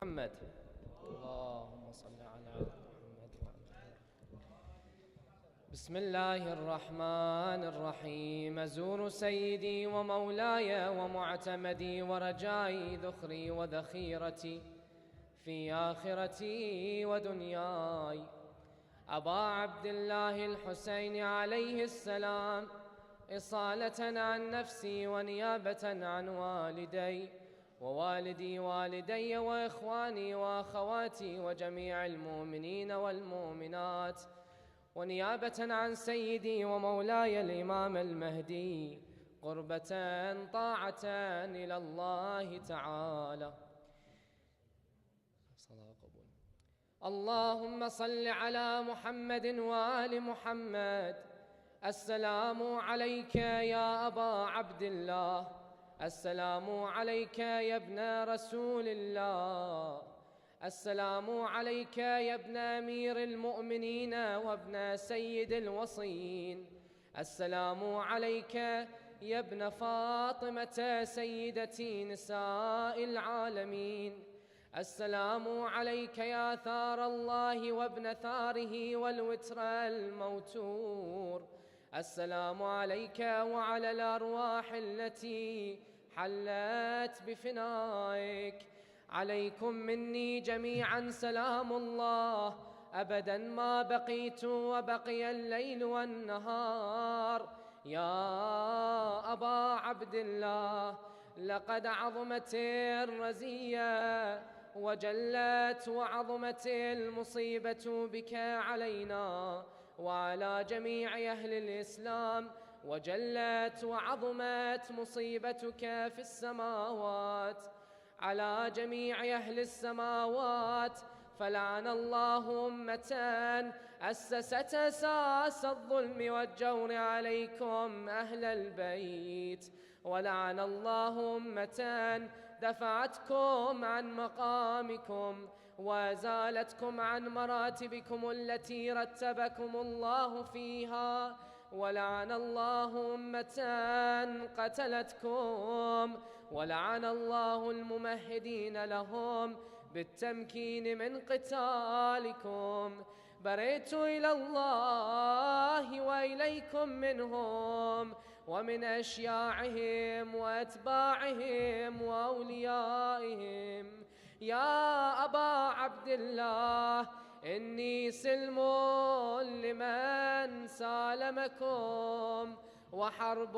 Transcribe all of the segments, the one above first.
محمد. اللهم صل على محمد وعلى بسم الله الرحمن الرحيم. أزور سيدي ومولاي ومعتمدي ورجائي ذخري وذخيرتي في آخرتي ودنياي أبا عبد الله الحسين عليه السلام، إصالة عن نفسي ونيابة عن والدي ووالدي والدي وإخواني وأخواتي وجميع المؤمنين والمؤمنات، ونيابة عن سيدي ومولاي الإمام المهدي، قربة طاعة إلى الله تعالى. اللهم صل على محمد وآل محمد. السلام عليك يا أبا عبد الله، السلام عليك يا ابن رسول الله، السلام عليك يا ابن أمير المؤمنين وابن سيد الوصيين، السلام عليك يا ابن فاطمة سيدة نساء العالمين، السلام عليك يا ثار الله وابن ثاره والوتر الموتور، السلام عليك وعلى الأرواح التي حلت بفنائك. عليكم مني جميعا سلام الله أبدا ما بقيت وبقي الليل والنهار. يا أبا عبد الله، لقد عظمت الرزية وجلت وعظمت المصيبة بك علينا وعلى جميع أهل الإسلام، وجلت وعظمت مصيبتك في السماوات على جميع أهل السماوات. فلعن الله أمة أسست أساس الظلم والجور عليكم أهل البيت، ولعن الله أمة دفعتكم عن مقامكم وأزالتكم عن مراتبكم التي رتبكم الله فيها، ولعن الله أمة قتلتكم، ولعن الله الممهدين لهم بالتمكين من قتالكم. برئت إلى الله وإليكم منهم ومن أشياعهم وأتباعهم وأوليائهم. يا أبا عبد الله، إني سلم لمن سالمكم وحرب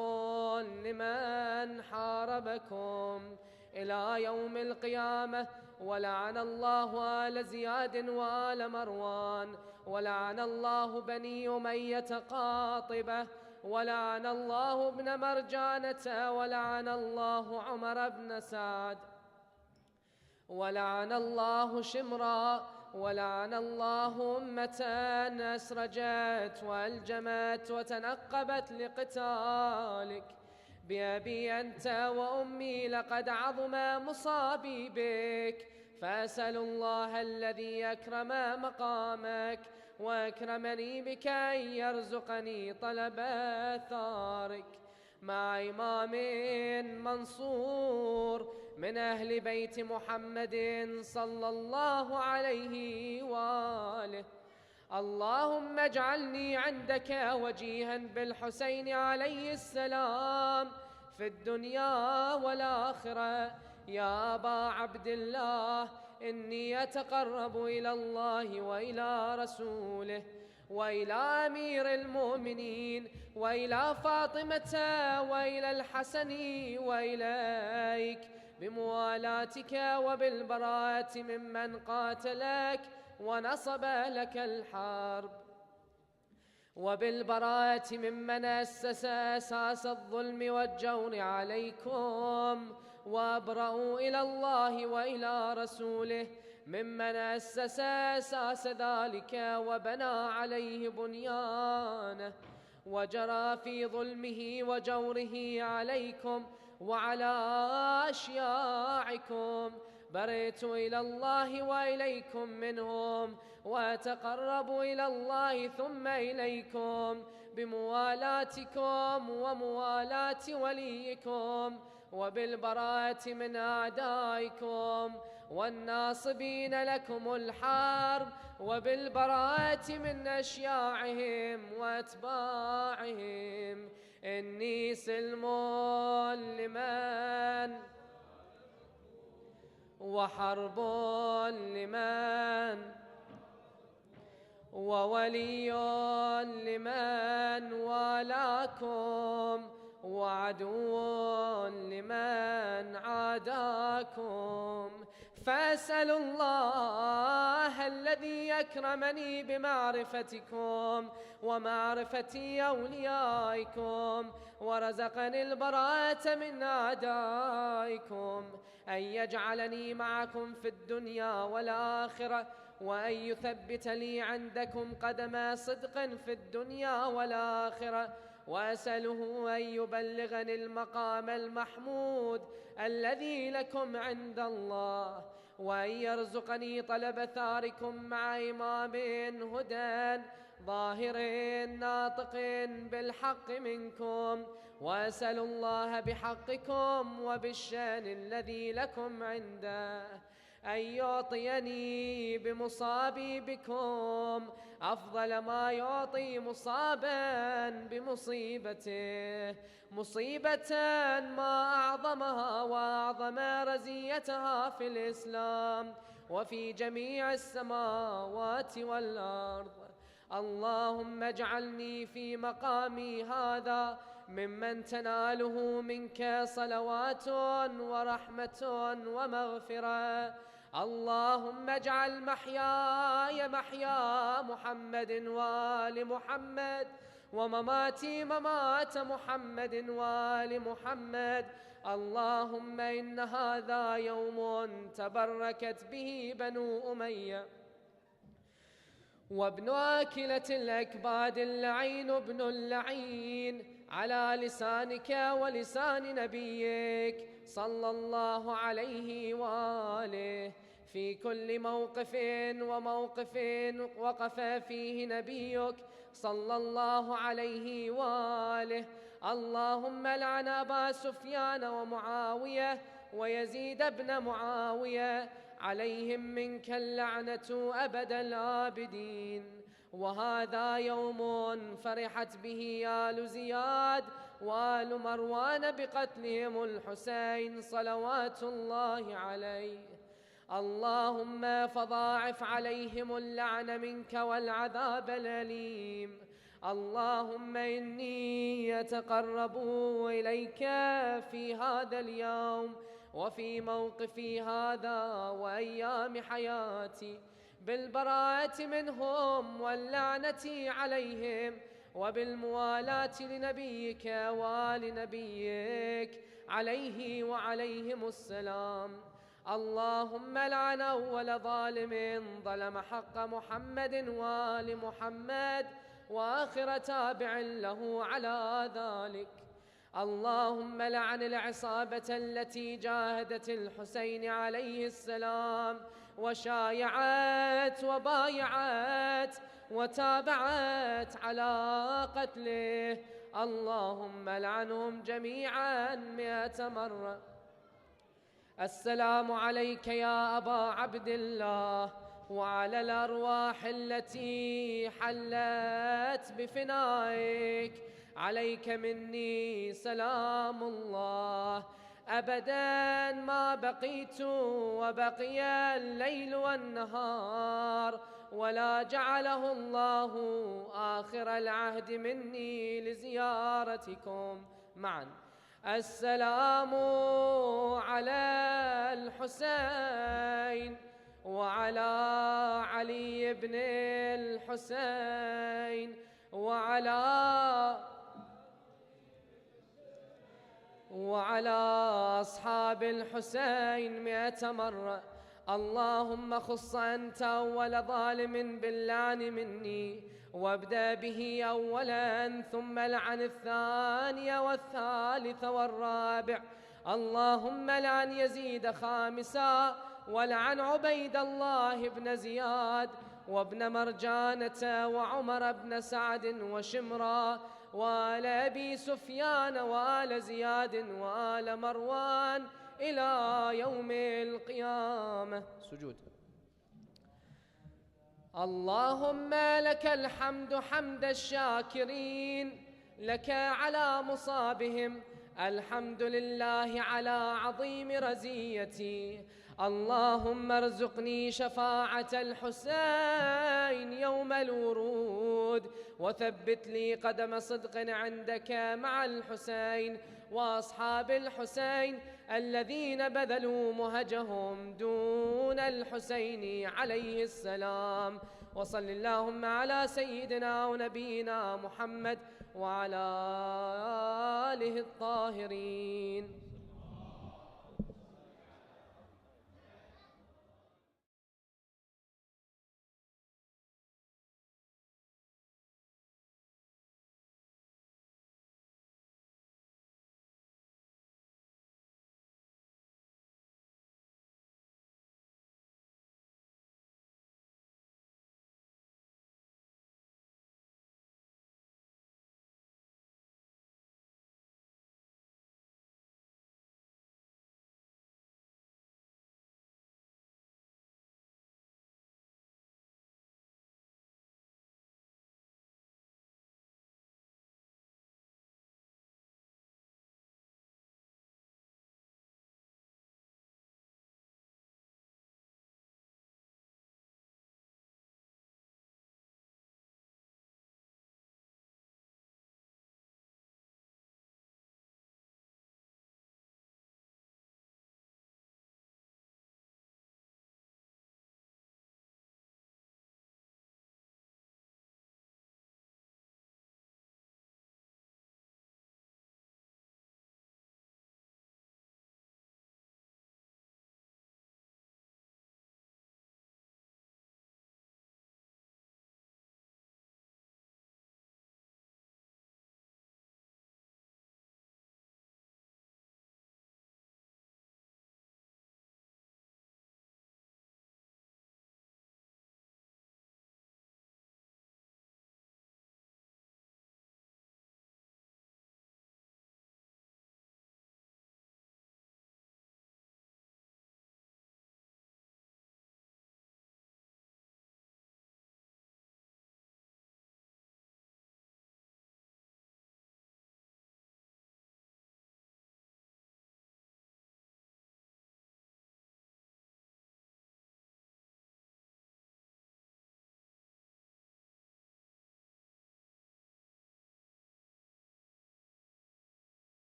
لمن حاربكم إلى يوم القيامة. ولعن الله آل زياد وآل مروان، ولعن الله بني أمية قاطبة، ولعن الله ابن مرجانة، ولعن الله عمر بن سعد، ولعن الله شمرا، ولعن الله أمة أسرجت وألجمت وتنقبت لقتالك. بأبي أنت وأمي لقد عظم مصابي بك، فأسأل الله الذي أكرم مقامك وأكرمني بك أن يرزقني طلب ثارك مع إمام منصور من أهل بيت محمد صلى الله عليه وآله. اللهم اجعلني عندك وجيها بالحسين عليه السلام في الدنيا والآخرة. يا أبا عبد الله، إني أتقرب إلى الله وإلى رسوله وإلى أمير المؤمنين وإلى فاطمة وإلى الحسن وإليك بموالاتك وبالبراءة ممن قاتلك ونصب لك الحرب، وبالبراءة ممن أسس أساس الظلم والجور عليكم، وأبرأوا إلى الله وإلى رسوله ممن أسس أساس ذلك وبنى عليه بنيانه وجرى في ظلمه وجوره عليكم وعلى أشياعكم. برئت إلى الله وإليكم منهم، وأتقرب إلى الله ثم إليكم بموالاتكم وموالاة وليكم وبالبراءة من أعدائكم والناصبين لكم الحرب، وبالبراءة من أشياعهم وأتباعهم. إني سلم لمن وحرب لمن وولي لمن والاكم وعدو لمن عاداكم. فأسأل الله الذي أكرمني بمعرفتكم ومعرفة أوليائكم ورزقني البراءة من أعدائكم أن يجعلني معكم في الدنيا والآخرة، وأن يثبت لي عندكم قدم صدق في الدنيا والآخرة، وأسأله أن يبلغني المقام المحمود الذي لكم عند الله، وأن يرزقني طلب ثاركم مع إمام هدى ظاهر ناطق بالحق منكم. وأسأل الله بحقكم وبالشأن الذي لكم عنده أن يعطيني بمصابي بكم أفضل ما يعطي مصابا بمصيبته، مصيبة ما أعظمها وأعظم رزيتها في الإسلام وفي جميع السماوات والأرض. اللهم اجعلني في مقامي هذا ممن تناله منك صلوات ورحمة ومغفرة. اللهم اجعل محياي محيا محمد وآل محمد، ومماتي ممات محمد وآل محمد. اللهم إن هذا يوم تبركت به بنو أمية، وابن آكلة الأكباد اللعين ابن اللعين على لسانك ولسان نبيك صلى الله عليه وآله في كل موقف وموقف وقف فيه نبيك صلى الله عليه وآله. اللهم لعن أبا سفيان ومعاوية ويزيد بن معاوية، عليهم منك اللعنة أبد الآبدين. وهذا يوم فرحت به آل زياد وآل مروان بقتلهم الحسين صلوات الله عليه. اللهم فضاعف عليهم اللعن منك والعذاب الأليم. اللهم إني أتقرب إليك في هذا اليوم وفي موقفي هذا وأيام حياتي بالبراءة منهم واللعنة عليهم، وبالموالاة لنبيك وآل نبيك عليه وعليهم السلام. اللهم لعن أول ظالم ظلم حق محمد وآل محمد وآخر تابع له على ذلك. اللهم لعن العصابة التي جاهدت الحسين عليه السلام وشايعت وبايعت وتابعت على قتله. اللهم لعنهم جميعا 100 مرة. السلام عليك يا أبا عبد الله وعلى الأرواح التي حلت بفنائك، عليك مني سلام الله أبدا ما بقيت وبقي الليل والنهار، ولا جعله الله آخر العهد مني لزيارتكم معا. السلام على الحسين وعلى علي بن الحسين وعلى أصحاب الحسين 100 مرة. اللهم خص أنت أول ظالم باللعن مني، وابدأ به أولا ثم لعن الثاني والثالث والرابع. اللهم لعن يزيد خامسا، ولعن عبيد الله بن زياد وابن مرجانة وعمر بن سعد وشمرا وآل أبي سفيان وآل زياد وآل مروان إلى يوم القيامة. سجود. اللهم لك الحمد حمد الشاكرين، لك على مصابهم، الحمد لله على عظيم رزيتي. اللهم ارزقني شفاعة الحسين يوم الورود، وثبت لي قدم صدق عندك مع الحسين وأصحاب الحسين الذين بذلوا مهجهم دون الحسين عليه السلام. وصل اللهم على سيدنا ونبينا محمد وعلى آله الطاهرين.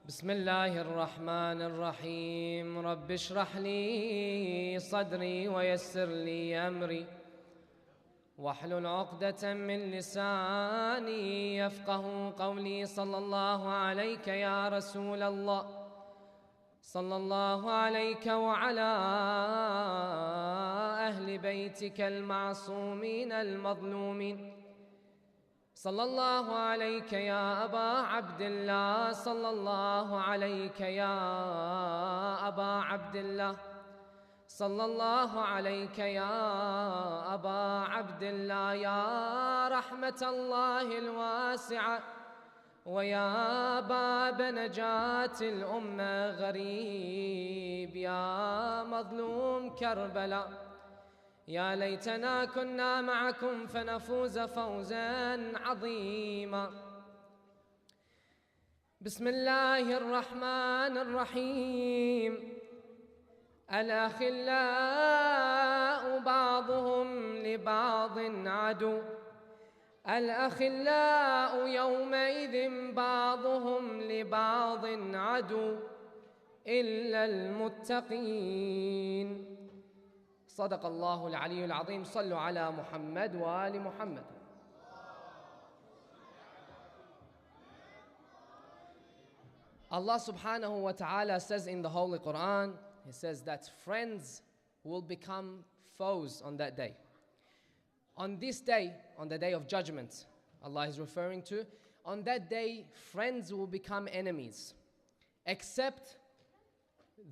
بسم الله الرحمن الرحيم رب اشرح لي صدري ويسر لي أمري واحلل عقدة من لساني يفقه قولي صلى الله عليك يا رسول الله صلى الله عليك وعلى أهل بيتك المعصومين المظلومين صلى الله عليك يا أبا عبد الله صلى الله عليك يا أبا عبد الله صلى الله عليك يا أبا عبد الله يا رحمة الله الواسعة ويا باب نجاة الأمة غريب يا مظلوم كربلاء يا ليتنا كنا معكم فنفوز فوزا عظيما. بسم الله الرحمن الرحيم. الأخلاء بعضهم لبعض عدو الأخلاء يومئذ بعضهم لبعض عدو إلا المتقين. صدق الله العلي العظيم. صلوا على محمد وآل محمد. Allah subhanahu wa ta'ala says in the Holy Quran, He says that friends will become foes on that day. On this day, on the day of judgment, Allah is referring to, on that day, friends will become enemies, except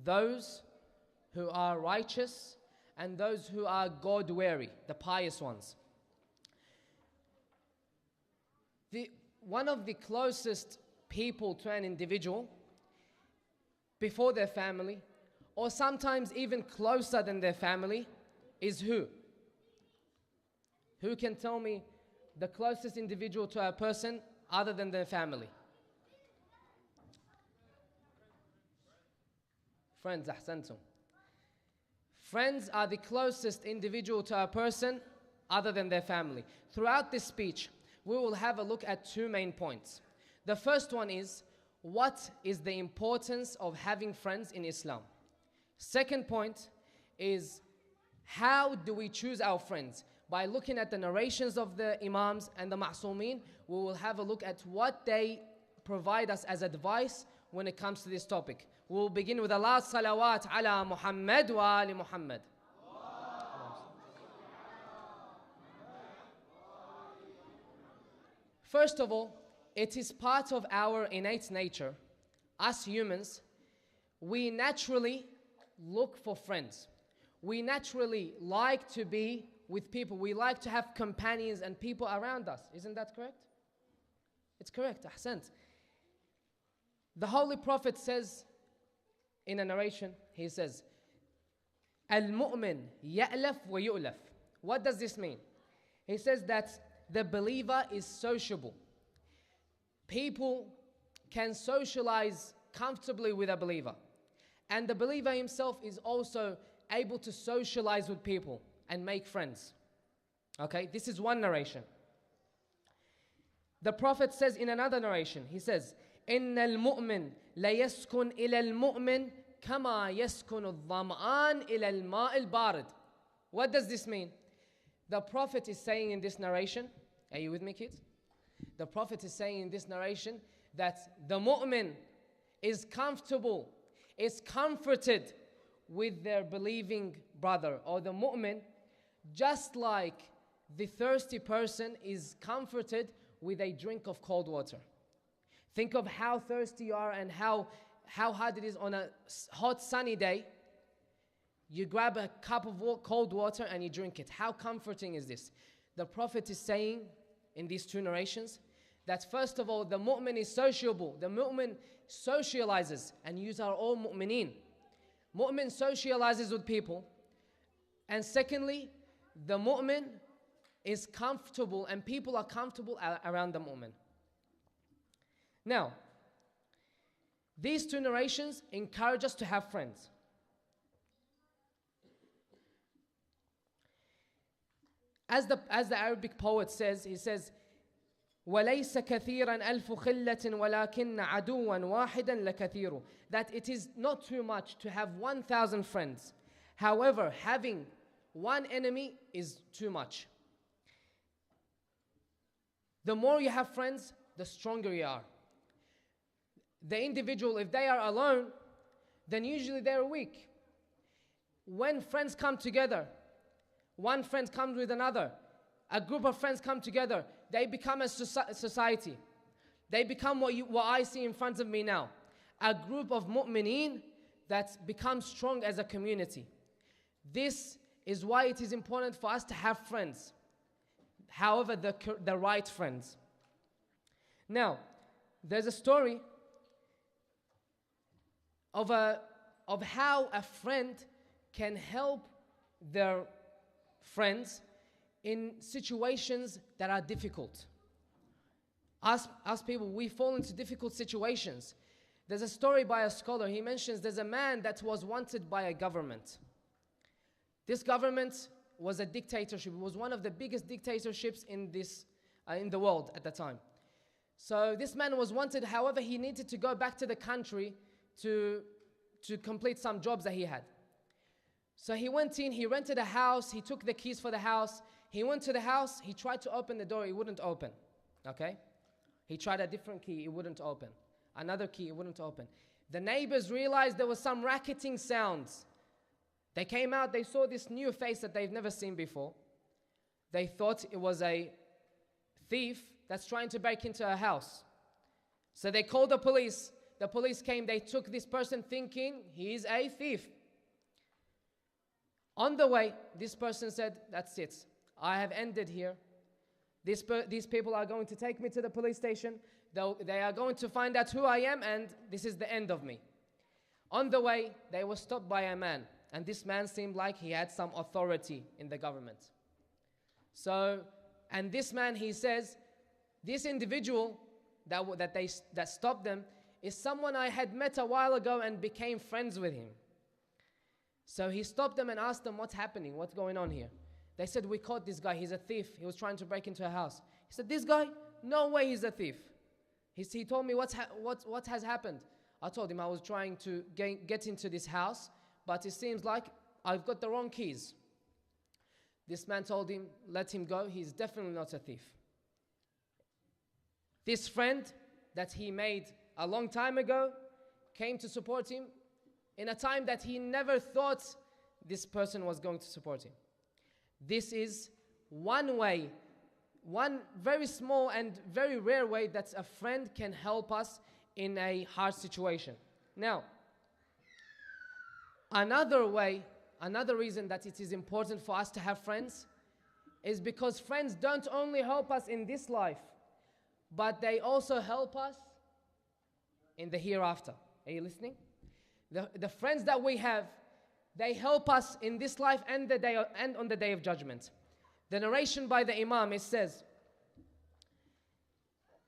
those who are righteous and those who are God-weary, the pious ones. One of the closest people to an individual before their family, or sometimes even closer than their family, is who? Who can tell me the closest individual to a person other than their family? Friends, ahsantum. Friends are the closest individual to a person other than their family. Throughout this speech, we will have a look at two main points. The first one is, what is the importance of having friends in Islam? Second point is, how do we choose our friends? By looking at the narrations of the Imams and the Ma'soomeen, we will have a look at what they provide us as advice when it comes to this topic. We'll begin with Allah's salawat ala Muhammad wa ali Muhammad. First of all, it is part of our innate nature. Us humans, we naturally look for friends. We naturally like to be with people. We like to have companions and people around us. Isn't that correct? It's correct, ahsant. The Holy Prophet says in a narration, he says, Al-mu'min ya'laf wa yu'laf. What does this mean? He says that the believer is sociable. People can socialize comfortably with a believer. And the believer himself is also able to socialize with people and make friends. Okay, this is one narration. The Prophet says in another narration, he says, إن المؤمن ليسكن إلى المؤمن كما يسكن الظمآن إلى الماء البارد. What does this mean? The Prophet is saying in this narration, are you with me, kids? The Prophet is saying in this narration that the mu'min is comfortable, is comforted with their believing brother, or the mu'min, just like the thirsty person is comforted with a drink of cold water. Think of how thirsty you are and how hard it is on a hot sunny day. You grab a cup of cold water and you drink it. How comforting is this? The Prophet is saying in these two narrations that first of all, the mu'min is sociable. The mu'min socializes, and you are all mu'mineen. Mu'min socializes with people. And secondly, the mu'min is comfortable and people are comfortable around the mu'min. Now, these two narrations encourage us to have friends. As the Arabic poet says, he says, وَلَيْسَ كَثِيرًا أَلْفُ خِلَّةٍ وَلَكِنَّ عَدُوًا وَاحِدًا لَكَثِيرٌ. That it is not too much to have 1,000 friends. However, having one enemy is too much. The more you have friends, the stronger you are. The individual, if they are alone, then usually they're weak. When friends come together, one friend comes with another, a group of friends come together, they become a society. They become what I see in front of me now. A group of mu'mineen that become strong as a community. This is why it is important for us to have friends. However, the right friends. Now, there's a story of how a friend can help their friends in situations that are difficult. Us people, we fall into difficult situations. There's a story by a scholar. He mentions there's a man that was wanted by a government. This government was a dictatorship. It was one of the biggest dictatorships in the world at the time. So this man was wanted. However, he needed to go back to the country to complete some jobs that he had. So he went in, he rented a house, he took the keys for the house. He went to the house, he tried to open the door, it wouldn't open. Okay? He tried a different key, it wouldn't open. Another key, it wouldn't open. The neighbors realized there was some racketing sounds. They came out, they saw this new face that they've never seen before. They thought it was a thief that's trying to break into a house. So they called the police. The police came, they took this person thinking he's a thief. On the way, this person said, that's it. I have ended here. These people are going to take me to the police station. They are going to find out who I am, and this is the end of me. On the way, they were stopped by a man. And this man seemed like he had some authority in the government. And this man, he says, this individual that stopped them is someone I had met a while ago and became friends with him. So he stopped them and asked them, what's happening? What's going on here? They said, we caught this guy. He's a thief. He was trying to break into a house. He said, this guy? No way he's a thief. He told me what has happened. I told him I was trying to get into this house, but it seems like I've got the wrong keys. This man told him, let him go. He's definitely not a thief. This friend that he made a long time ago came to support him in a time that he never thought this person was going to support him. This is one way, one very small and very rare way that a friend can help us in a hard situation. Now, another reason that it is important for us to have friends is because friends don't only help us in this life, but they also help us in the hereafter. Are you listening? The friends that we have, they help us in this life and on the day of judgment. The narration by the Imam, it says,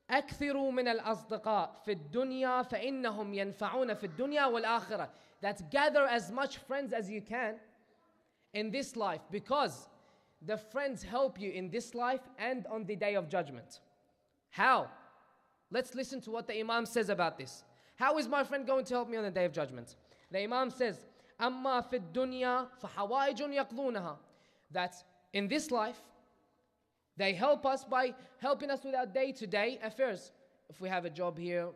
أكثروا من الأصدقاء في الدنيا فإنهم ينفعون في الدنيا والآخرة. That gather as much friends as you can in this life, because the friends help you in this life and on the day of judgment. How? Let's listen to what the Imam says about this. How is my friend going to help me on the day of judgment? The Imam says, أما في الدنيا فحوائج يقضونها. That in this life, they help us by helping us with our day-to-day affairs. If we have a job here,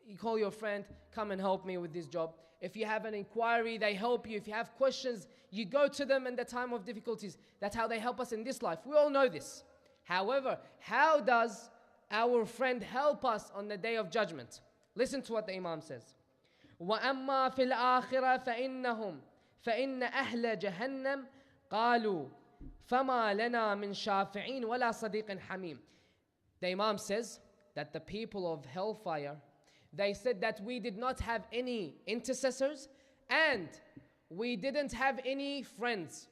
you call your friend, come and help me with this job. If you have an inquiry, they help you. If you have questions, you go to them in the time of difficulties. That's how they help us in this life. We all know this. However, how does our friend help us on the day of judgment? Listen to what the Imam says. وَأَمَّا فِي الْآخِرَةِ فَإِنَّ أَهْلَ جَهَنَّمْ قَالُوا فَمَا لَنَا مِنْ شَافِعِينَ وَلَا صَدِيقٍ حَمِيمٍ. The Imam says that the people of hellfire, they said that we did not have any intercessors and we didn't have any friends.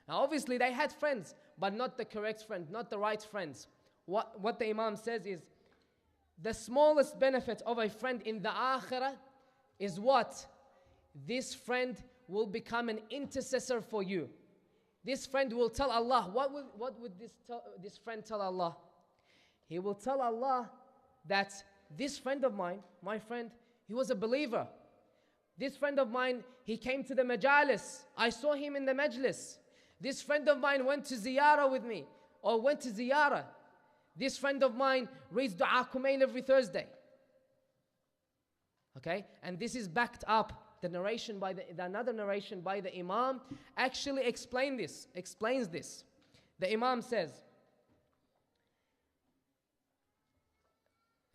Now obviously they had friends, but not the correct friend, not the right friends. What the Imam says is, the smallest benefit of a friend in the akhirah is what? This friend will become an intercessor for you. This friend will tell Allah. What would this friend tell Allah? he will tell Allah that this friend of mine, my friend, he was a believer. This friend of mine, he came to the majalis. I saw him in the majlis. This friend of mine went to ziyarah with me, or went to ziyarah. This friend of mine reads Dua Kumail every Thursday. Okay, and this is backed up. The narration by another narration by the Imam actually explains this. The Imam says,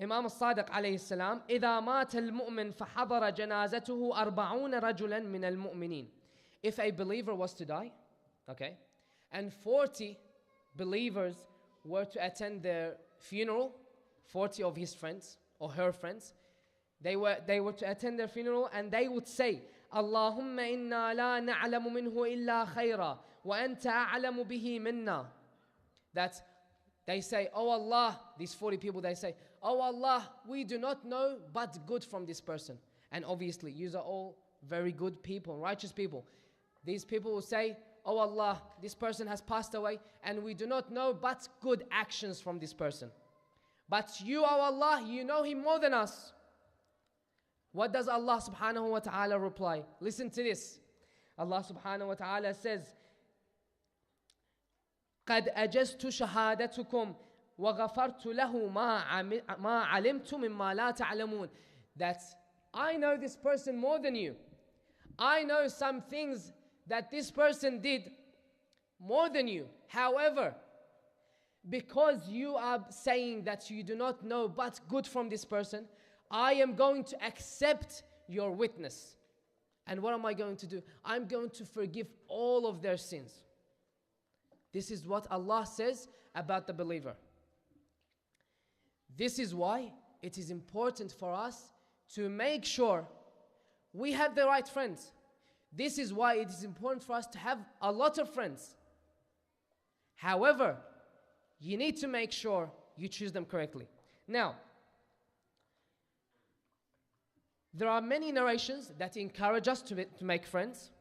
Imam al-Sadiq alayhi salam, إذا مات المؤمن فحضر جنازته 40 رجلا من المؤمنين. If a believer was to die, okay, and 40 believers were to attend their funeral, 40 of his friends or her friends, they were to attend their funeral, and they would say, اللهم إنا لا نعلم منه إلا خيرا وأنت أعلم به منا. That they say, oh Allah, these 40 people, they say, oh Allah, we do not know but good from this person. And obviously, you are all very good people, righteous people. These people will say, oh Allah, this person has passed away, and we do not know but good actions from this person. But you, oh Allah, you know him more than us. What does Allah subhanahu wa ta'ala reply? Listen to this. Allah subhanahu wa ta'ala says, قَدْ أَجَزْتُ شَهَادَتُكُمْ وَغَفَرْتُ لَهُ مَا عَلِمْتُ مِمَّا لَا تَعْلَمُونَ. That I know this person more than you. I know some things that this person did more than you. However, because you are saying that you do not know but good from this person, I am going to accept your witness. And what am I going to do? I'm going to forgive all of their sins. This is what Allah says about the believer. This is why it is important for us to make sure we have the right friends. This is why it is important for us to have a lot of friends. However, you need to make sure you choose them correctly. Now, there are many narrations that encourage us to make friends,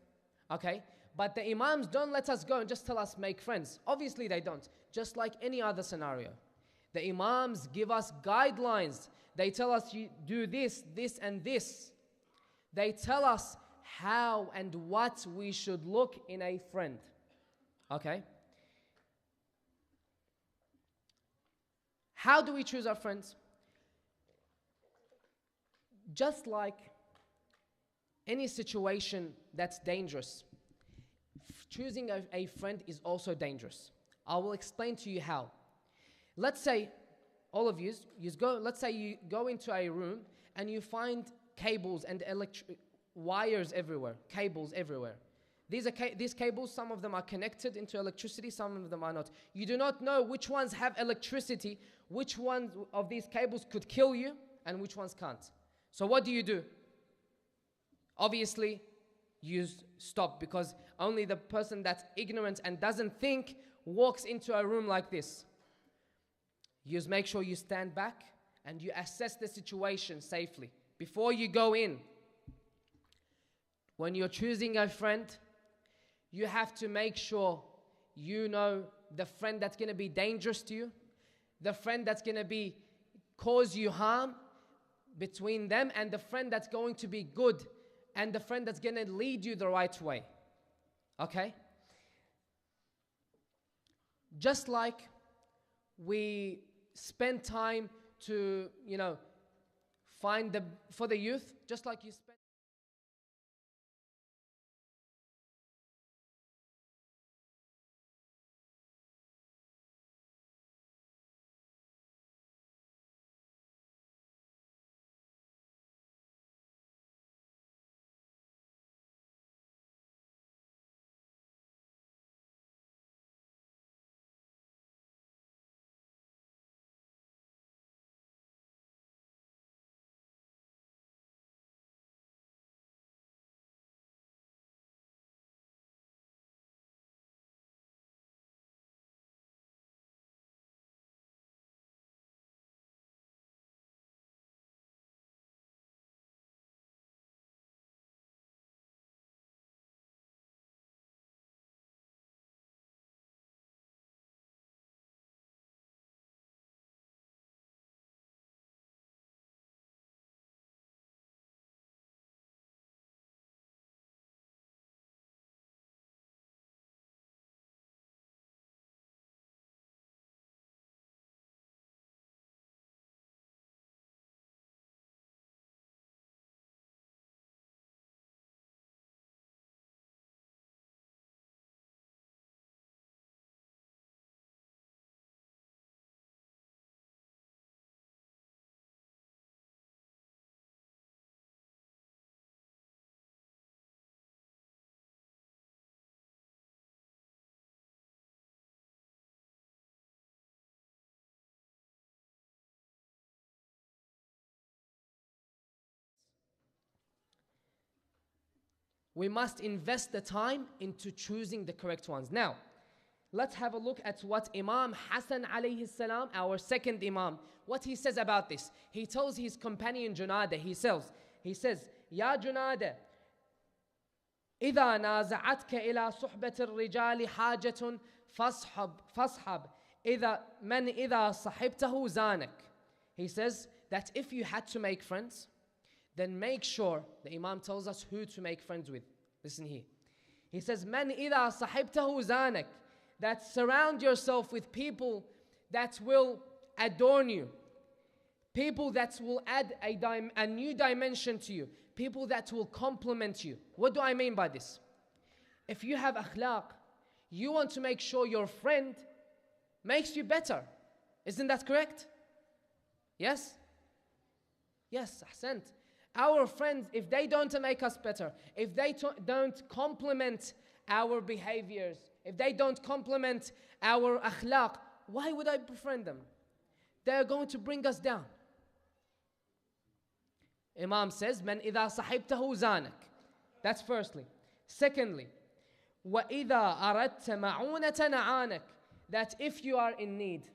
okay? But the Imams don't let us go and just tell us make friends. Obviously they don't, just like any other scenario. The Imams give us guidelines. They tell us you do this, this and this. They tell us how and what we should look in a friend, okay? How do we choose our friends? Just like any situation that's dangerous, choosing a friend is also dangerous. I will explain to you how. Let's say, all of you go, let's say you go into a room and you find cables and wires everywhere, cables everywhere. These cables, some of them are connected into electricity, some of them are not. You do not know which ones have electricity, which ones of these cables could kill you, and which ones can't. So what do? Obviously, you stop, because only the person that's ignorant and doesn't think walks into a room like this. You just make sure you stand back and you assess the situation safely before you go in. When you're choosing a friend, you have to make sure you know the friend that's going to be dangerous to you, the friend that's going to cause you harm, between them and the friend that's going to be good, and the friend that's going to lead you the right way. Okay? Just like we spend time to, find for the youth, just like you spend We must invest the time into choosing the correct ones. Now, let's have a look at what Imam Hassan alayhi salam, our second Imam, what he says about this. He tells his companion Junada, he says, Ya Junada, إذا نازعتك إلى صحبة الرجال حاجة فاصحب إذا صحبته زانك. He says that if you had to make friends, then make sure, the Imam tells us who to make friends with. Listen here. He says, من إذا صحبته زانك, that surround yourself with people that will adorn you, people that will add a new dimension to you, people that will compliment you. What do I mean by this? If you have akhlaq, you want to make sure your friend makes you better. Isn't that correct? Yes? Yes, ahsant. Our friends, if they don't make us better, if they don't compliment our behaviors, if they don't compliment our akhlaq, why would I befriend them? They're going to bring us down. Imam says, "Man idha sahibtahu zanak." That's firstly. Secondly, wa idha aradta ma'unatan a'anak. That if you are in need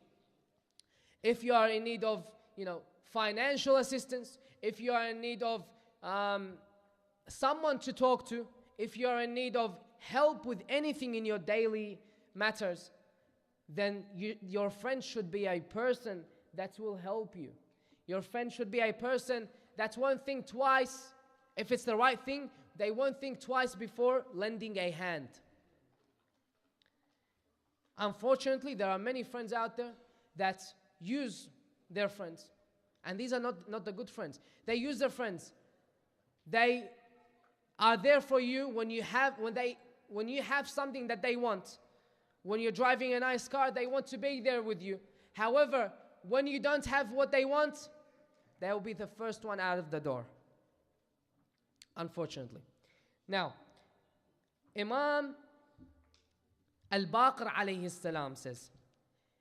of, financial assistance, if you are in need of someone to talk to, if you are in need of help with anything in your daily matters, then your friend should be a person that will help you. Your friend should be a person that won't think twice. If it's the right thing, they won't think twice before lending a hand. Unfortunately, there are many friends out there that use their friends. And these are not the good friends. They use their friends. They are there for you when you have something that they want. When you're driving a nice car, they want to be there with you. However, when you don't have what they want, they will be the first one out of the door. Unfortunately. Now, Imam Al-Baqir alayhi salam says,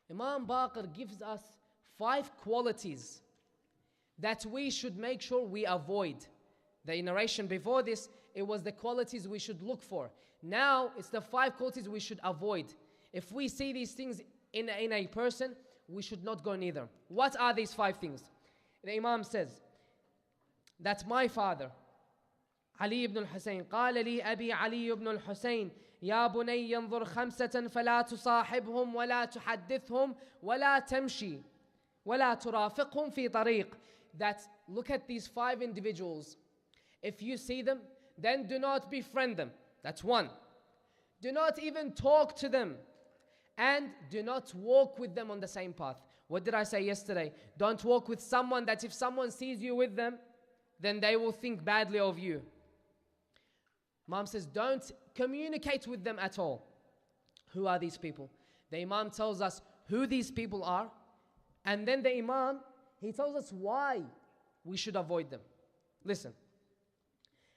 Imam Baqir gives us 5 qualities that we should make sure we avoid. The narration before this, it was the qualities we should look for. Now, it's the 5 qualities we should avoid. If we see these things in a person, we should not go near them. What are these 5 things? The Imam says that my father, Ali ibn al-Husayn, قال لي أبي علي ibn al-Husayn, يا بني ينظر 5 فلا تصاحبهم ولا تحدثهم ولا تمشي ولا ترافقهم في طريق. That look at these 5 individuals. If you see them, then do not befriend them. That's 1. Do not even talk to them. And do not walk with them on the same path. What did I say yesterday? Don't walk with someone that if someone sees you with them, then they will think badly of you. Imam says, don't communicate with them at all. Who are these people? The Imam tells us who these people are. And then the Imam, he tells us why we should avoid them. Listen.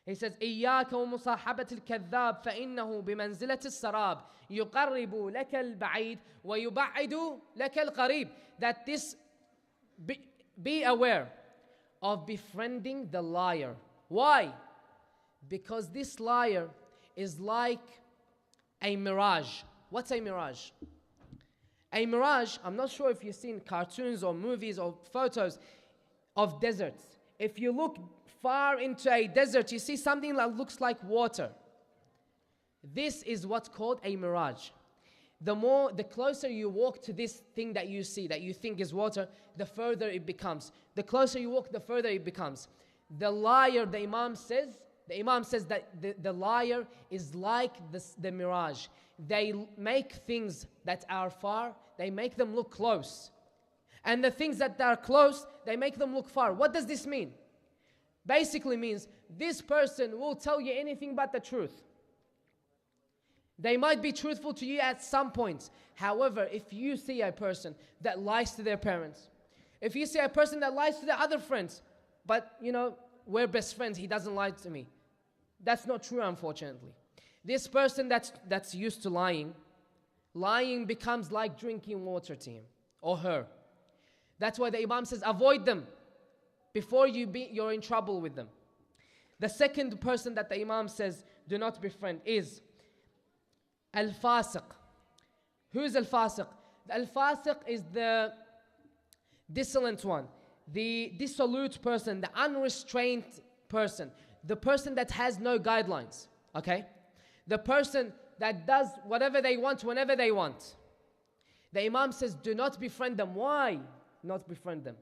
He says, إياك ومصاحبة الكذاب فإنه بمنزلة السراب يقرب لك البعيد ويبعد لك القريب. That this, be aware of befriending the liar. Why? Because this liar is like a mirage. What's a mirage? A mirage, I'm not sure if you've seen cartoons or movies or photos of deserts. If you look far into a desert, you see something that looks like water. This is what's called a mirage. The closer you walk to this thing that you see, that you think is water, the further it becomes. The closer you walk, the further it becomes. The liar, the Imam says that the liar is like the mirage. They make things that are far, they make them look close. And the things that are close, they make them look far. What does this mean? Basically means this person will tell you anything but the truth. They might be truthful to you at some points. However, if you see a person that lies to their parents, if you see a person that lies to their other friends, but we're best friends, he doesn't lie to me. That's not true, unfortunately. This person that's used to lying becomes like drinking water to him or her. That's why the Imam says, avoid them before you're in trouble with them. The second person that the Imam says, do not befriend is Al-Fasiq. Who is Al-Fasiq? Al-Fasiq is the dissolent one, the dissolute person, the unrestrained person, the person that has no guidelines, okay? The person that does whatever they want, whenever they want. The Imam says, do not befriend them. Why not befriend them?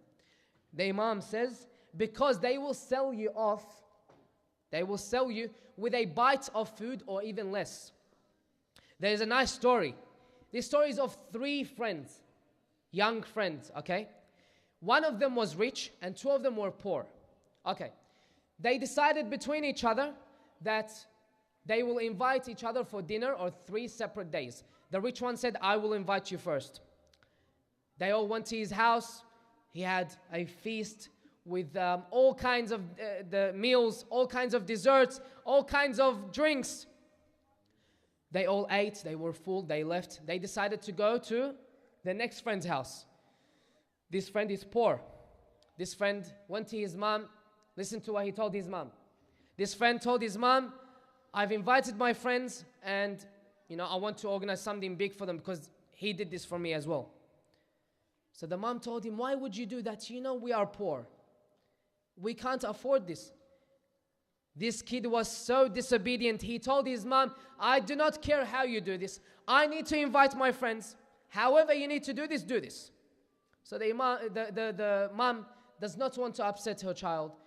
The Imam says, because they will sell you off, they will sell you with a bite of food or even less. There is a nice story. This story is of 3 friends, young friends, okay? One of them was rich and 2 of them were poor. Okay. They decided between each other that they will invite each other for dinner on 3 separate days. The rich one said, I will invite you first. They all went to his house. He had a feast with all kinds of the meals, all kinds of desserts, all kinds of drinks. They all ate, they were full, they left. They decided to go to the next friend's house. This friend is poor. This friend went to his mom. Listen to what he told his mom. This friend told his mom, I've invited my friends and, I want to organize something big for them because he did this for me as well. So the mom told him, why would you do that? We are poor. We can't afford this. This kid was so disobedient. He told his mom, I do not care how you do this. I need to invite my friends. However you need to do this, do this. So the mom does not want to upset her child.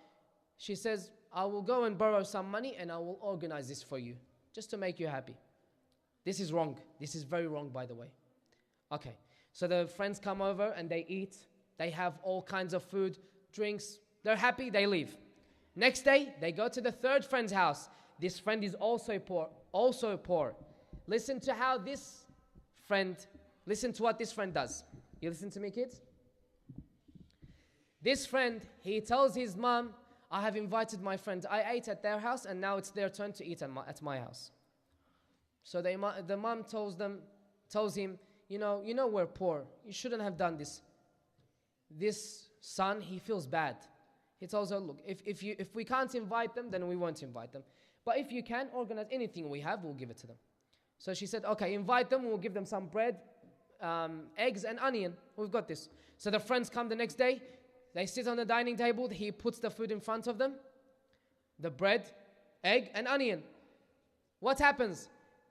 She says, I will go and borrow some money and I will organize this for you, just to make you happy. This is wrong. This is very wrong, by the way. Okay, so the friends come over and they eat. They have all kinds of food, drinks. They're happy, they leave. Next day, they go to the 3rd friend's house. This friend is also poor. Listen to what this friend does. You listen to me, kids? This friend, he tells his mom, I have invited my friends. I ate at their house and now it's their turn to eat at my house. So the mom tells him, we're poor. You shouldn't have done this. This son, he feels bad. He tells her, look, if we can't invite them, then we won't invite them. But if you can organize anything we have, we'll give it to them. So she said, okay, invite them. We'll give them some bread, eggs and onion. We've got this. So the friends come the next day. They sit on the dining table. He puts the food in front of them. The bread, egg and onion. What happens?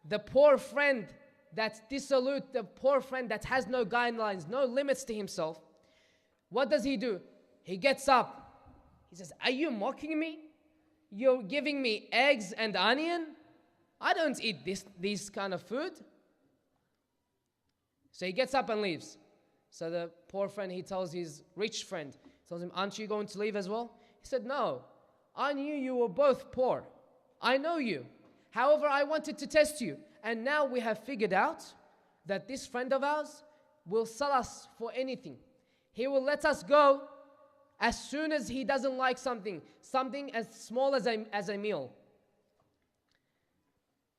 The poor friend that's dissolute, the poor friend that has no guidelines, no limits to himself, what does he do? He gets up. He says, are you mocking me? You're giving me eggs and onion? I don't eat this kind of food. So he gets up and leaves. So the poor friend, he tells his rich friend, tells him, aren't you going to leave as well? He said, no, I knew you were both poor. I know you. However, I wanted to test you. And now we have figured out that this friend of ours will sell us for anything. He will let us go as soon as he doesn't like something as small as a meal.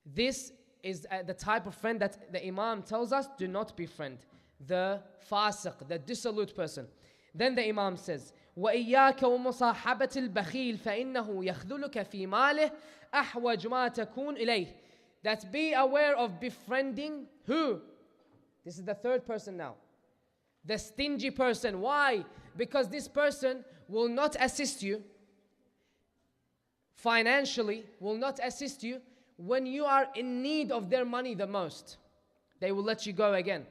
This is the type of friend that the Imam tells us, do not befriend. The fasiq, the dissolute person. Then the Imam says, وَإِيَّاكَ وَمُصَاحَبَةِ الْبَخِيلِ فَإِنَّهُ يَخْذُلُكَ فِي مَالِهِ أَحْوَجُ مَا تَكُونُ إِلَيْهِ. That be aware of befriending who? This is the 3rd person now. The stingy person. Why? Because this person will not assist you financially, will not assist you when you are in need of their money the most. They will let you go again.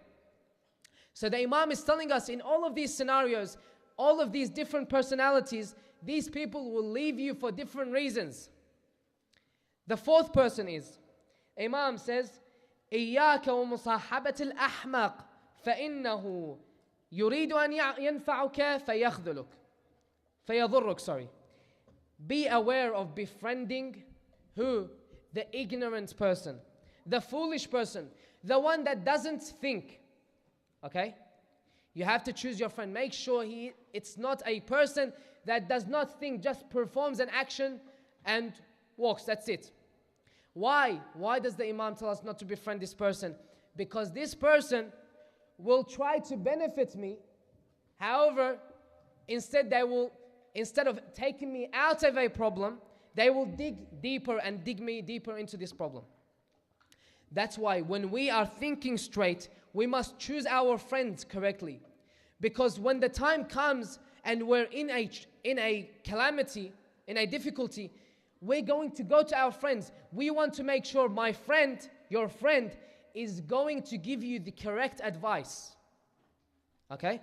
So the Imam is telling us in all of these scenarios, all of these different personalities, these people will leave you for different reasons. The 4th person is, Imam says, إِيَّاكَ وَمُصَاحَبَةِ الْأَحْمَقِ فَإِنَّهُ يُرِيدُ أَنْ يَنْفَعُكَ فَيَضُرُّكَ. Be aware of befriending who? The ignorant person, the foolish person, the one that doesn't think. Okay? You have to choose your friend. Make sure it's not a person that does not think, just performs an action and walks. That's it. Why? Why does the Imam tell us not to befriend this person? Because this person will try to benefit me. However, instead of taking me out of a problem, They will dig deeper and dig me deeper into this problem. That's why when we are thinking straight, we must choose our friends correctly. Because when the time comes and we're in a calamity, in a difficulty, we're going to go to our friends. We want to make sure my friend, your friend, is going to give you the correct advice. Okay?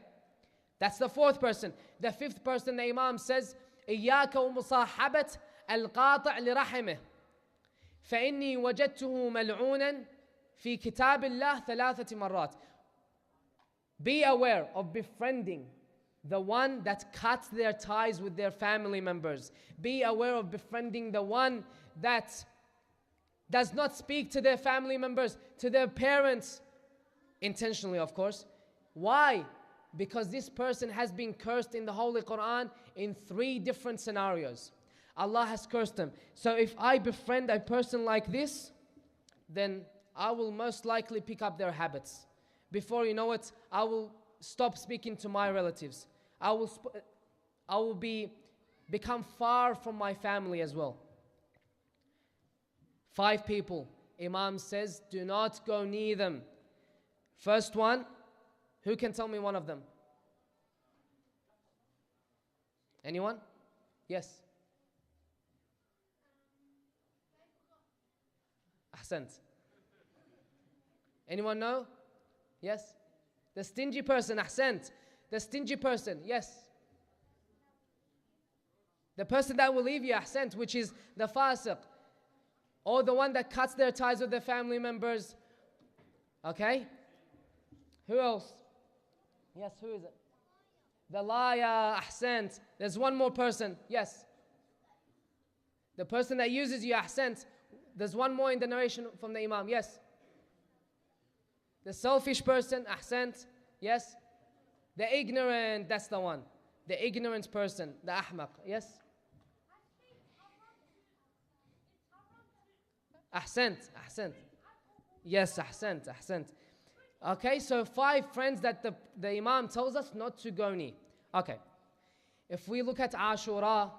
That's the fourth person. The fifth person, the Imam says, إياك ومصاحبة القاطع لرحمه فإني وجدته ملعونا في كتاب الله 3 مرات. Be aware of befriending the one that cuts their ties with their family members. Be aware of befriending the one that does not speak to their family members, to their parents, intentionally of course. Why? Because this person has been cursed in the Holy Quran in 3 different scenarios. Allah has cursed them. So if I befriend a person like this, then I will most likely pick up their habits. Before you know it, I will stop speaking to my relatives. I will become far from my family as well. 5 people, Imam says, do not go near them. First one, who can tell me one of them? Anyone? Yes. Ahsant. Anyone know? Yes. The stingy person, ahsant. The stingy person, yes. The person that will leave you, ahsant, which is the fasiq. Or the one that cuts their ties with their family members. Okay? Who else? Yes, who is it? The liar, ahsant. There's one more person, yes. The person that uses you, ahsant. There's one more in the narration from the Imam, yes. The selfish person, ahsant, yes. The ignorant, that's the one. The ignorant person, the ahmaq, yes. Ahsant, ahsant. Yes, ahsant, ahsant. Okay, so 5 friends that the Imam tells us not to go near. Okay, if we look at Ashura,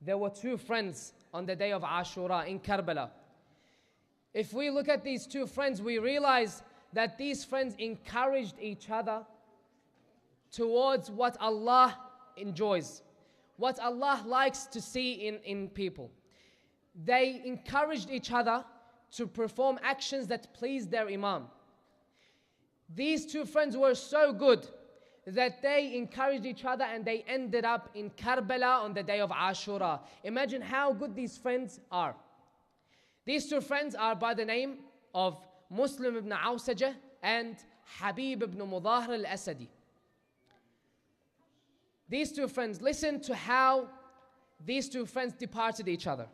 there were 2 friends on the day of Ashura in Karbala. If we look at these 2 friends, we realize that these friends encouraged each other towards what Allah enjoys, what Allah likes to see in people. They encouraged each other to perform actions that pleased their Imam. These 2 friends were so good that they encouraged each other and they ended up in Karbala on the day of Ashura. Imagine how good these friends are. These 2 friends are by the name of Muslim ibn Awsajah and Habib ibn Mudahir al-Asadi. These 2 friends, listen to how these 2 friends departed each other.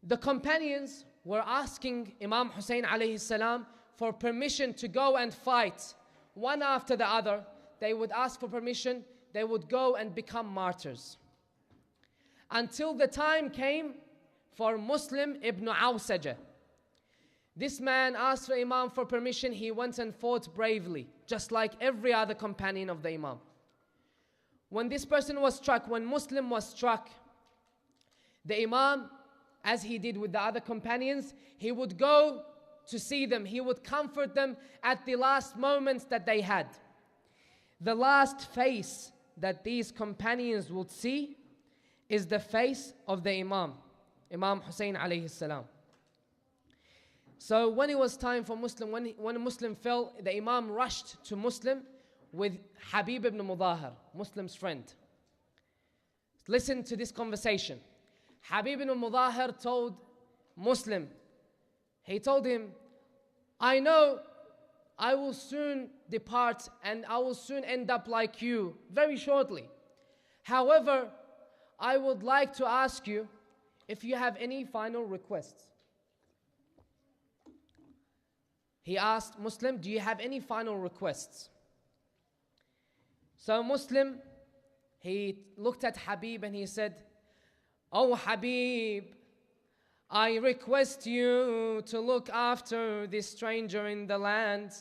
The companions were asking Imam Hussein alayhi salam for permission to go and fight. One after the other, they would ask for permission, they would go and become martyrs. Until the time came for Muslim ibn Awsajah. This man asked for Imam for permission, he went and fought bravely, just like every other companion of the Imam. When this person was struck, when Muslim was struck, the Imam, as he did with the other companions, he would go to see them. He would comfort them at the last moments that they had. The last face that these companions would see is the face of the Imam, Imam Hussein alayhi salam. So when it was time for Muslim, when a Muslim fell, the Imam rushed to Muslim with Habib ibn Mudahir, Muslim's friend. Listen to this conversation. Habib ibn Mudahir told Muslim, he told him, I know I will soon depart and I will soon end up like you very shortly. However, I would like to ask you if you have any final requests. He asked Muslim, do you have any final requests? So Muslim, he looked at Habib and he said, Oh Habib, I request you to look after this stranger in the land.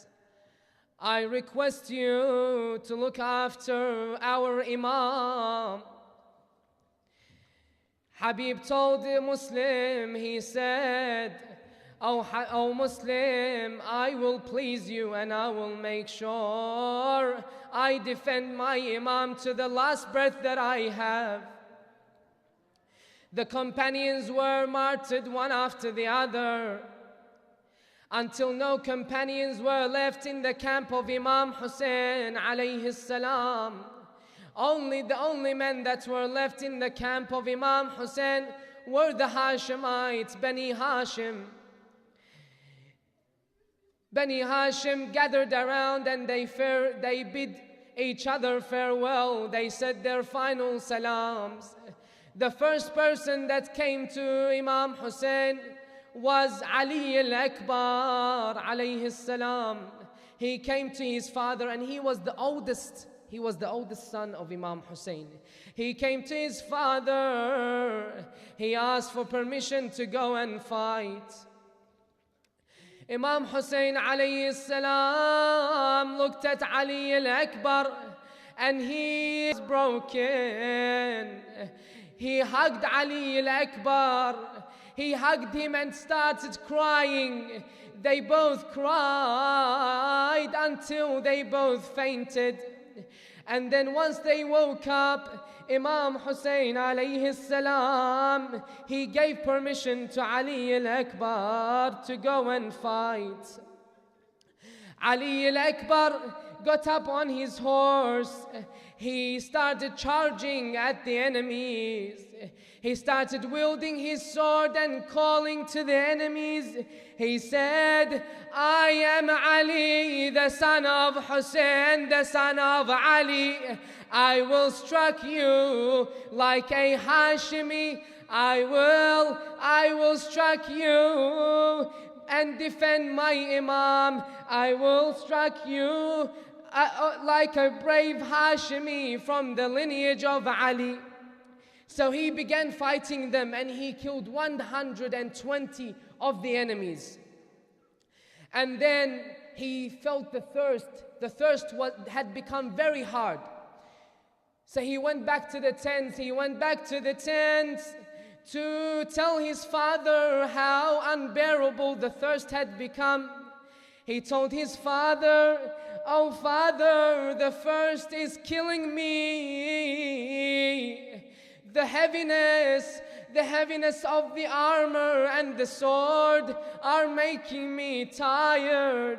I request you to look after our Imam. Habib told the Muslim, he said, oh Muslim, I will please you and I will make sure I defend my Imam to the last breath that I have. The companions were martyred one after the other until no companions were left in the camp of Imam Hussein alayhi salam. The only men that were left in the camp of Imam Hussein were the Hashemites, Bani Hashim. Bani Hashim gathered around and they bid each other farewell. They said their final salams. The first person that came to Imam Hussein was Ali al-Akbar alayhi salam. He came to his father and he was the oldest. He was the oldest son of Imam Hussein. He came to his father. He asked for permission to go and fight. Imam Hussein alayhi salam looked at Ali al-Akbar and he was broken. He hugged Ali al-Akbar. He hugged him and started crying. They both cried until they both fainted. And then once they woke up, Imam Hussein alayhi salam, he gave permission to Ali al-Akbar to go and fight. Ali al-Akbar got up on his horse. He started charging at the enemies. He started wielding his sword and calling to the enemies. He said, I am Ali, the son of Hussein, the son of Ali. I will strike you like a Hashimi. I will strike you and defend my Imam. I will strike you like a brave Hashimi from the lineage of Ali. So he began fighting them and he killed 120 of the enemies. And then he felt the thirst. The thirst had become very hard. So he went back to the tents. He went back to the tents to tell his father how unbearable the thirst had become. He told his father, oh father, the thirst is killing me. The heaviness of the armor and the sword are making me tired.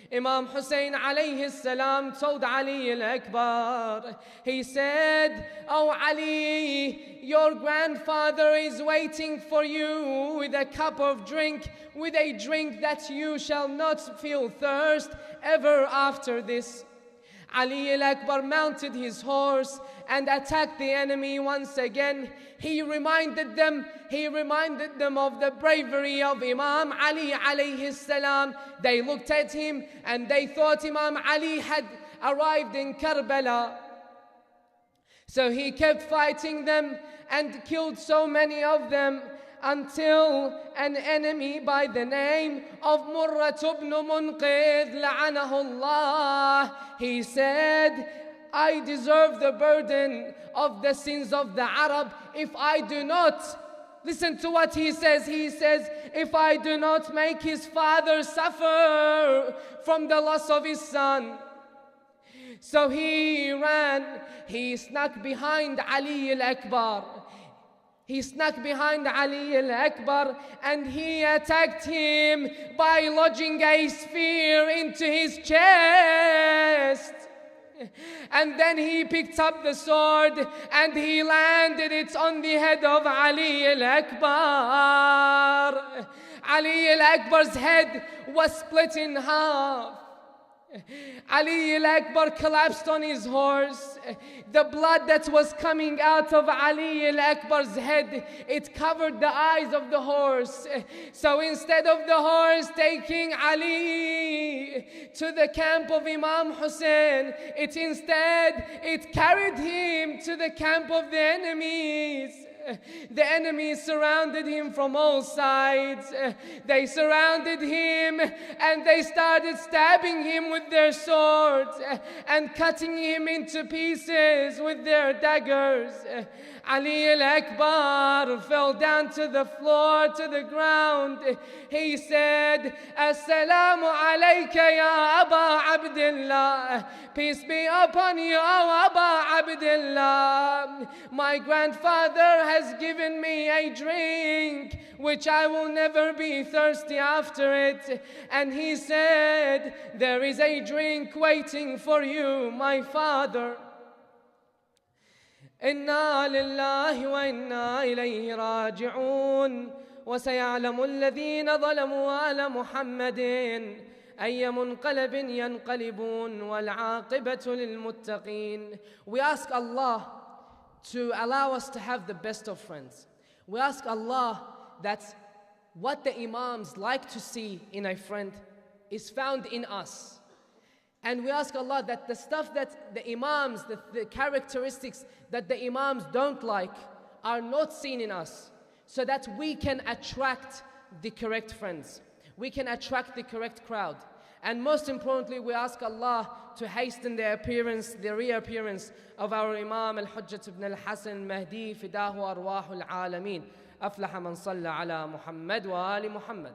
Imam Hussein alayhi salam told Ali al-Akbar, he said, oh Ali, your grandfather is waiting for you with a cup of drink, with a drink that you shall not feel thirst ever after this. Ali al-Akbar mounted his horse and attacked the enemy once again. He reminded them of the bravery of Imam Ali alayhi salam. They looked at him and they thought Imam Ali had arrived in Karbala. So he kept fighting them and killed so many of them until an enemy by the name of Murrat ibn Munqidh la'anahullah, he said, I deserve the burden of the sins of the Arab if I do not, listen to what he says, if I do not make his father suffer from the loss of his son. So he ran, he snuck behind Ali al-Akbar. He snuck behind Ali al-Akbar and he attacked him by lodging a spear into his chest. And then he picked up the sword and he landed it on the head of Ali al-Akbar. Ali al-Akbar's head was split in half. Ali al-Akbar collapsed on his horse. The blood that was coming out of Ali al-Akbar's head, it covered the eyes of the horse. So instead of the horse taking Ali to the camp of Imam Hussein, it carried him to the camp of the enemies. The enemies surrounded him from all sides. They surrounded him and they started stabbing him with their swords and cutting him into pieces with their daggers. Ali al-Akbar fell down to the floor, to the ground. He said, Assalamu alayka ya Aba Abdullah. Peace be upon you, O Aba Abdullah. My grandfather has given me a drink which I will never be thirsty after it. And he said, there is a drink waiting for you, my father. إنا لله وإنا إليه راجعون وسيعلم الذين ظلموا على محمد أي منقلب ينقلبون والعاقبة للمتقين. We ask Allah to allow us to have the best of friends. We ask Allah that what the Imams like to see in a friend is found in us. And we ask Allah that the stuff that the Imams, the characteristics that the Imams don't like are not seen in us, so that we can attract the correct friends. We can attract the correct crowd. And most importantly, we ask Allah to hasten the reappearance of our Imam al-Hujjat ibn al-Hasan Mahdi fidahu arwahul alameen. أفلح من صلى على محمد وآل محمد.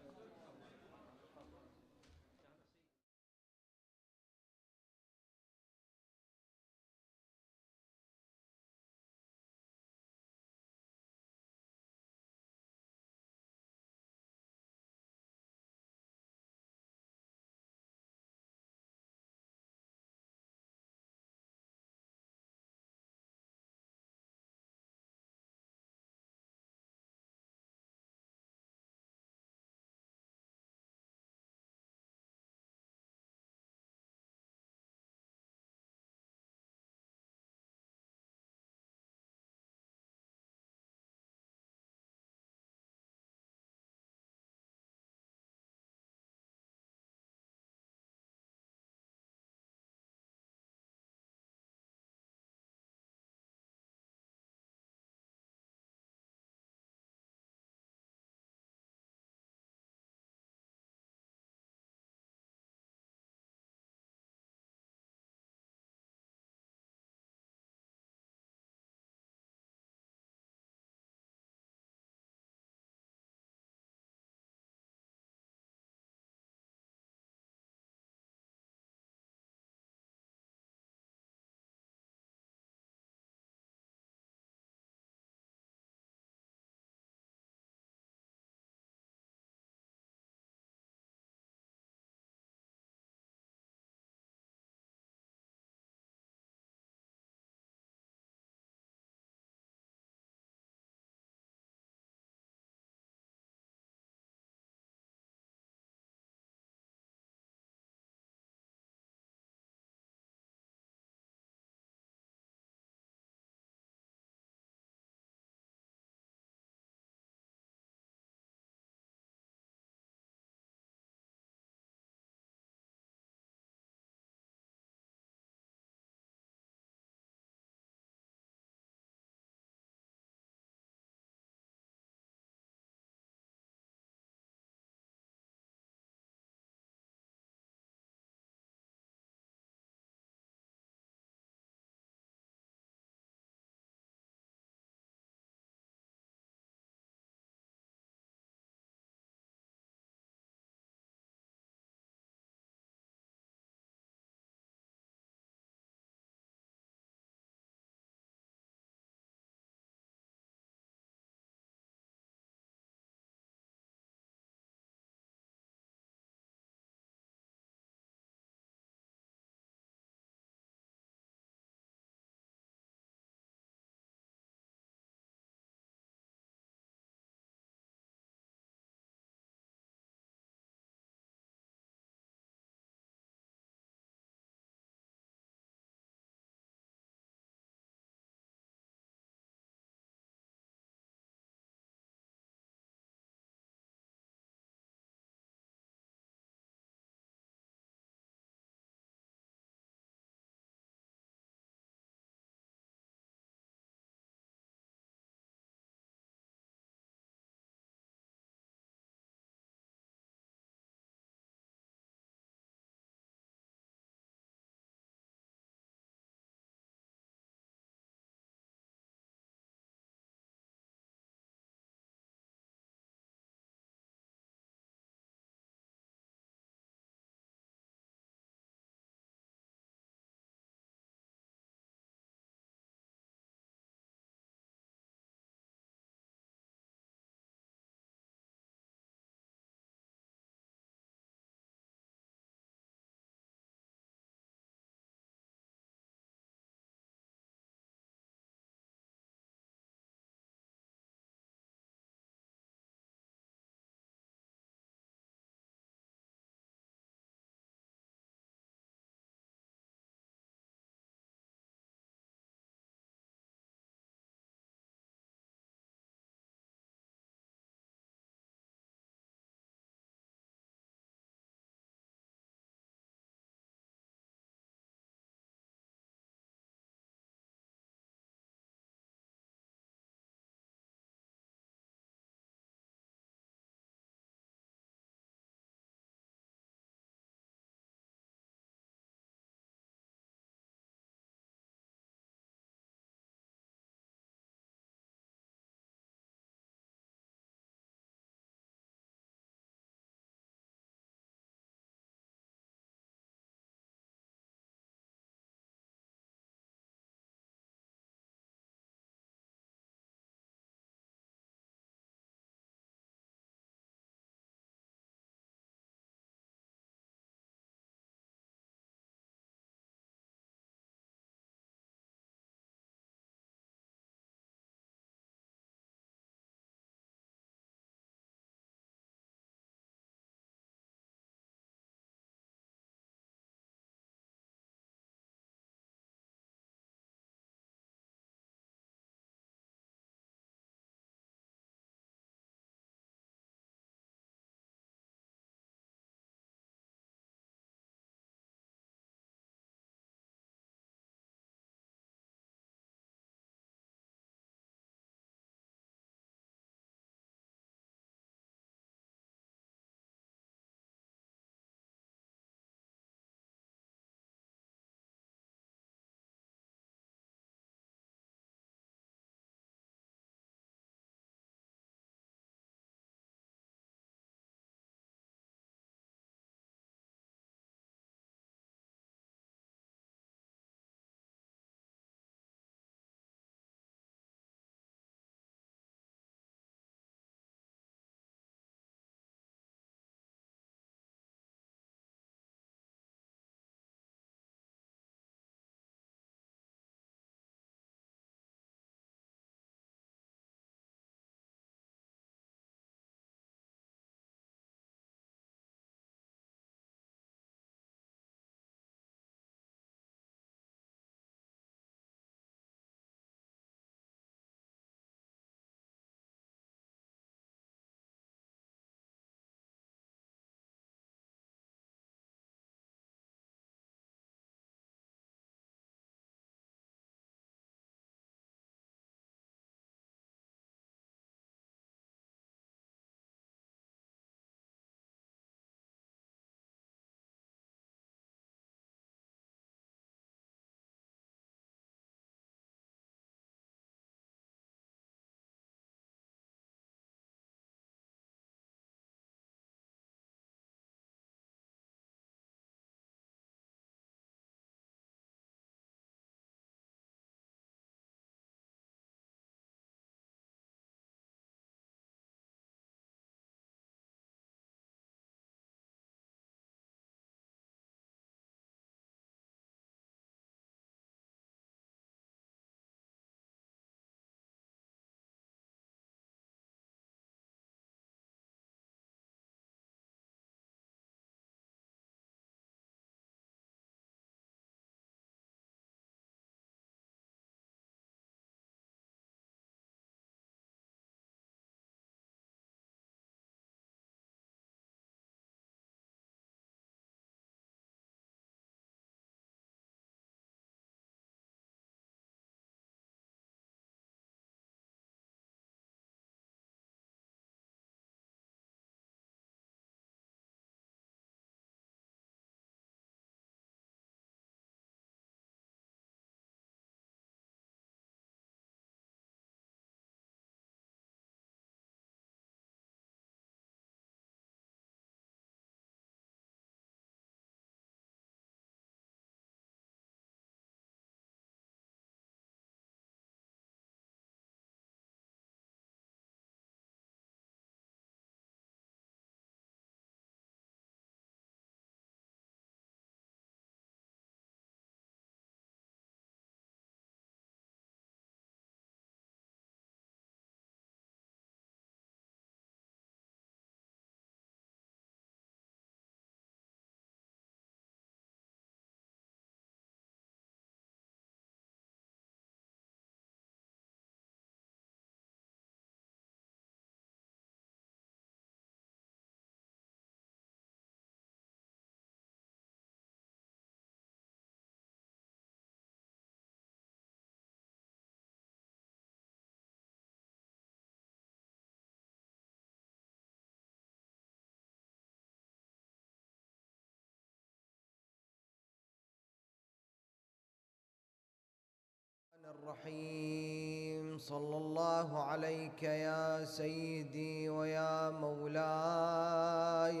الرحيم. صلى الله عليك يا سيدي ويا مولاي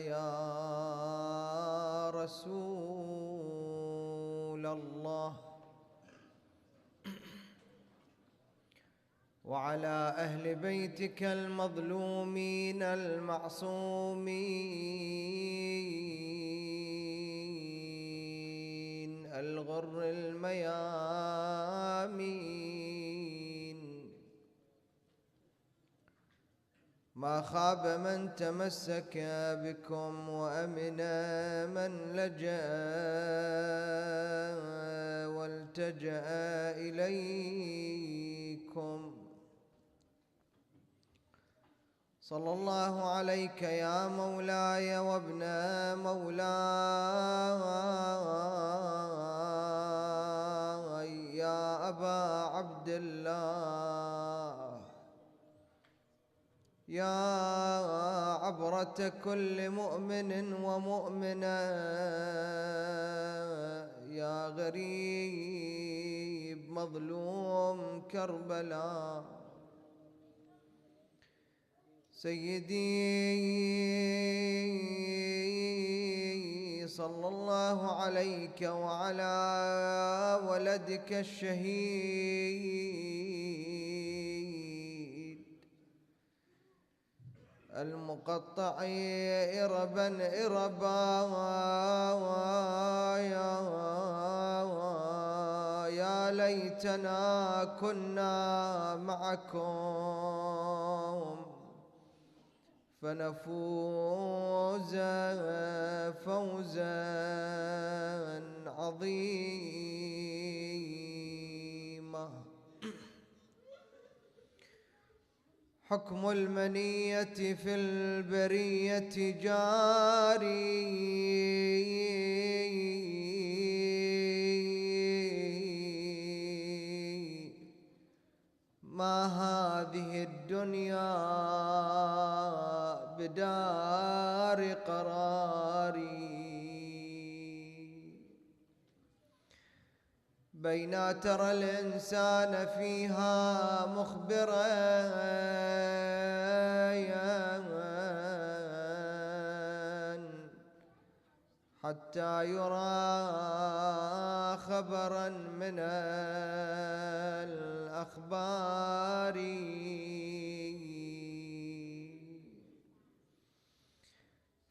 يا رسول الله، وعلى أهل بيتك المظلومين المعصومين الغر الميامين. ما خاب من تمسك بكم وأمن من لجأ والتجأ إليكم. صلى الله عليك يا مولاي وابن مولاي يا أبا عبد الله، يا عبرة كل مؤمن ومؤمنة، يا غريب مظلوم كربلاء. سيدي صلى الله عليك وعلى ولدك الشهيد المقطع إربا إربا، يا ليتنا كنا معكم فنفوز فوزا عظيما. حكم المنية في البرية جاري، ما هذه الدنيا بدار قراري، بين ترى الإنسان فيها مخبرا حتى يرى خبرا من الأخبار.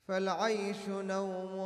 فالعيش نوم